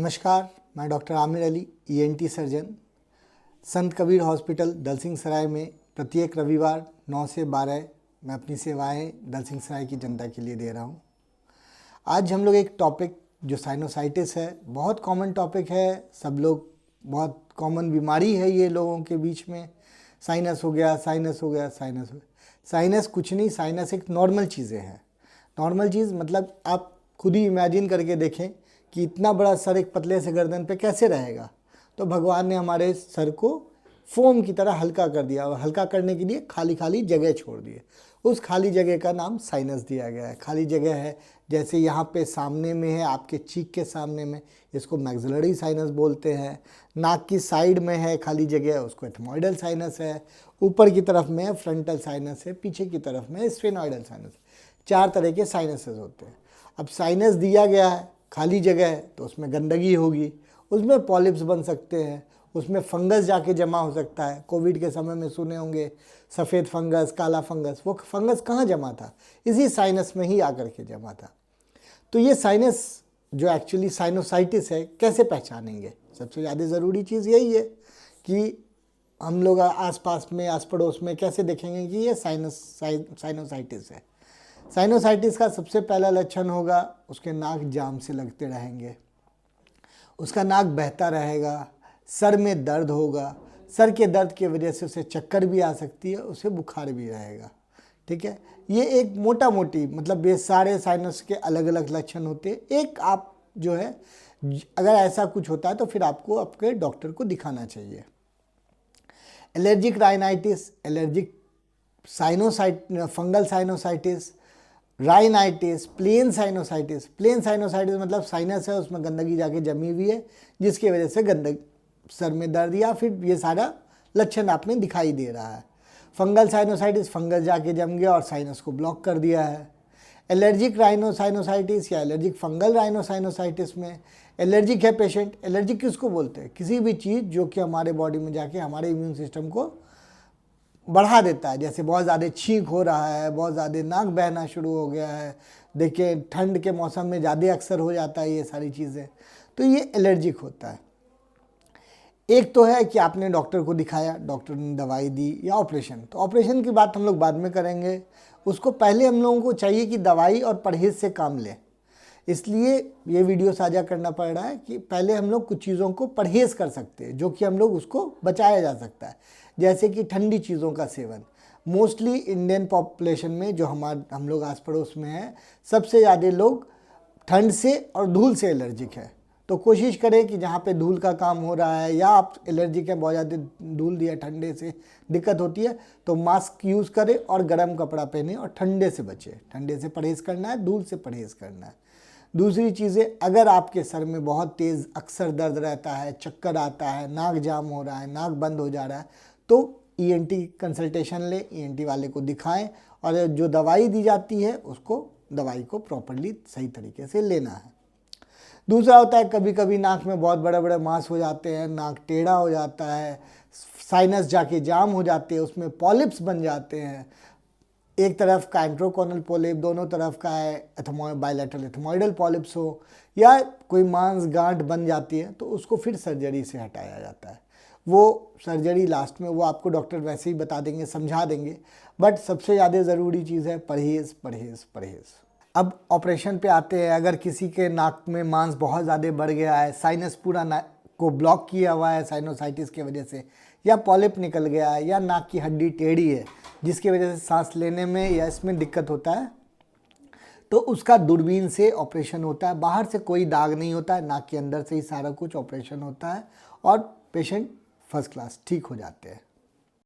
नमस्कार, मैं doctor Aamir Ali, ENT surgeon, संत Kabir hospital Dalsingh सराय में प्रत्येक रविवार 9 से 12 मैं अपनी सेवाएं दलसिंह सराय की जनता के लिए दे रहा हूं। आज हम लोग एक टॉपिक जो साइनोसाइटिस है, बहुत कॉमन टॉपिक है, सब लोग बहुत कॉमन बीमारी है ये लोगों के बीच में। साइनस हो गया, साइनस हो गया, साइनस हो गया। साइनस कुछ नहीं, साइनस एक नॉर्मल चीज़ें हैं। नॉर्मल चीज़ मतलब आप खुद ही इमेजिन करके देखें कि इतना बड़ा सर एक पतले से गर्दन पे कैसे रहेगा। तो भगवान ने हमारे सर को फोम की तरह हल्का कर दिया और हल्का करने के लिए खाली खाली जगह छोड़ दिए। उस खाली जगह का नाम साइनस दिया गया है। खाली जगह है जैसे यहाँ पे सामने में है, आपके चीक के सामने में, इसको मैक्सिलरी साइनस बोलते हैं। नाक की साइड में है खाली जगह, उसको एथमोइडल साइनस है। ऊपर की तरफ में फ्रंटल साइनस है, पीछे की तरफ में स्फेनोइडल साइनस। 4 तरह के साइनसेस होते हैं। अब साइनस दिया गया है, खाली जगह है, तो उसमें गंदगी होगी, उसमें पॉलिप्स बन सकते हैं, उसमें फंगस जाके जमा हो सकता है। कोविड के समय में सुने होंगे सफ़ेद फंगस, काला फंगस। वो फंगस कहाँ जमा था? इसी साइनस में ही आकर के जमा था। तो ये साइनस जो एक्चुअली साइनोसाइटिस है, कैसे पहचानेंगे? सबसे ज़्यादा ज़रूरी चीज़ यही है कि हम लोग आसपास में, आस पड़ोस में कैसे देखेंगे कि ये साइनोसाइटिस है। साइनोसाइटिस का सबसे पहला लक्षण होगा उसके नाक जाम से लगते रहेंगे, उसका नाक बहता रहेगा, सर में दर्द होगा, सर के दर्द की वजह से उसे चक्कर भी आ सकती है, उसे बुखार भी रहेगा। ठीक है, ये एक मोटा मोटी मतलब ये सारे साइनस के अलग अलग लक्षण होते हैं। एक आप जो है अगर ऐसा कुछ होता है तो फिर आपको आपके डॉक्टर को दिखाना चाहिए। Allergic rhinitis, allergic fungal sinusitis, rhinitis, plain sinusitis. Plain sinusitis मतलब साइनस है, उसमें गंदगी जाके जमी हुई है, जिसकी वजह से गंदगी, सर में दर्द या फिर ये सारा लक्षण आप में दिखाई दे रहा है। फंगल साइनोसाइटिस, फंगस जाके जम गया और साइनस को ब्लॉक कर दिया है। एलर्जिक राइनोसाइनोसाइटिस या एलर्जिक फंगल राइनोसाइनोसाइटिस में एलर्जिक है पेशेंट। एलर्जिक किसको बोलते हैं? किसी भी चीज़ जो कि हमारे बॉडी में जाके हमारे इम्यून सिस्टम को बढ़ा देता है। जैसे बहुत ज़्यादा छींक हो रहा है, बहुत ज़्यादा नाक बहना शुरू हो गया है, देखिए ठंड के मौसम में ज़्यादा अक्सर हो जाता है ये सारी चीज़ें, तो ये एलर्जिक होता है। एक तो है कि आपने डॉक्टर को दिखाया, डॉक्टर ने दवाई दी या ऑपरेशन। तो ऑपरेशन की बात हम लोग बाद में करेंगे। उसको पहले हम लोगों को चाहिए कि दवाई और परहेज़ से काम लें। इसलिए ये वीडियो साझा करना पड़ रहा है कि पहले हम लोग कुछ चीज़ों को परहेज़ कर सकते हैं, जो कि हम लोग उसको बचाया जा सकता है। जैसे कि ठंडी चीज़ों का सेवन। मोस्टली इंडियन पॉपुलेशन में जो हम लोग आस पड़ोस में हैं, सबसे ज़्यादा लोग ठंड से और धूल से एलर्जिक है। तो कोशिश करें कि जहाँ पे धूल का काम हो रहा है या आप एलर्जिक है, बहुत ज़्यादा धूल या ठंडे से दिक्कत होती है, तो मास्क यूज़ करें और गर्म कपड़ा पहने और ठंडे से बचें। ठंडे से परहेज़ करना है, धूल से परहेज़ करना है। दूसरी चीज़ें, अगर आपके सर में बहुत तेज़ अक्सर दर्द रहता है, चक्कर आता है, नाक जाम हो रहा है, नाक बंद हो जा रहा है, तो ईएनटी कंसल्टेशन लें, ईएनटी वाले को दिखाएं और जो दवाई दी जाती है उसको दवाई को प्रॉपरली सही तरीके से लेना है। दूसरा होता है कभी कभी नाक में बहुत बड़े बड़े मांस हो जाते हैं, नाक टेढ़ा हो जाता है, साइनस जाके जाम हो जाते हैं, उसमें पॉलिप्स बन जाते हैं। एक तरफ का एंट्रोकोनल पॉलिप, दोनों तरफ का है बायलैटरल एथमोइडल पॉलिप्स हो, या कोई मांस गांठ बन जाती है, तो उसको फिर सर्जरी से हटाया जाता है। वो सर्जरी लास्ट में वो आपको डॉक्टर वैसे ही बता देंगे, समझा देंगे। बट सबसे ज़्यादा ज़रूरी चीज़ है परहेज़, परहेज़, परहेज़। अब ऑपरेशन पे आते हैं। अगर किसी के नाक में मांस बहुत ज़्यादा बढ़ गया है, साइनस पूरा नाक को ब्लॉक किया हुआ है साइनोसाइटिस की वजह से, या पॉलिप निकल गया है, या नाक की हड्डी टेढ़ी है जिसकी वजह से सांस लेने में या इसमें दिक्कत होता है, तो उसका दूरबीन से ऑपरेशन होता है। बाहर से कोई दाग नहीं होता है, नाक के अंदर से ही सारा कुछ ऑपरेशन होता है और पेशेंट फर्स्ट क्लास ठीक हो जाते हैं।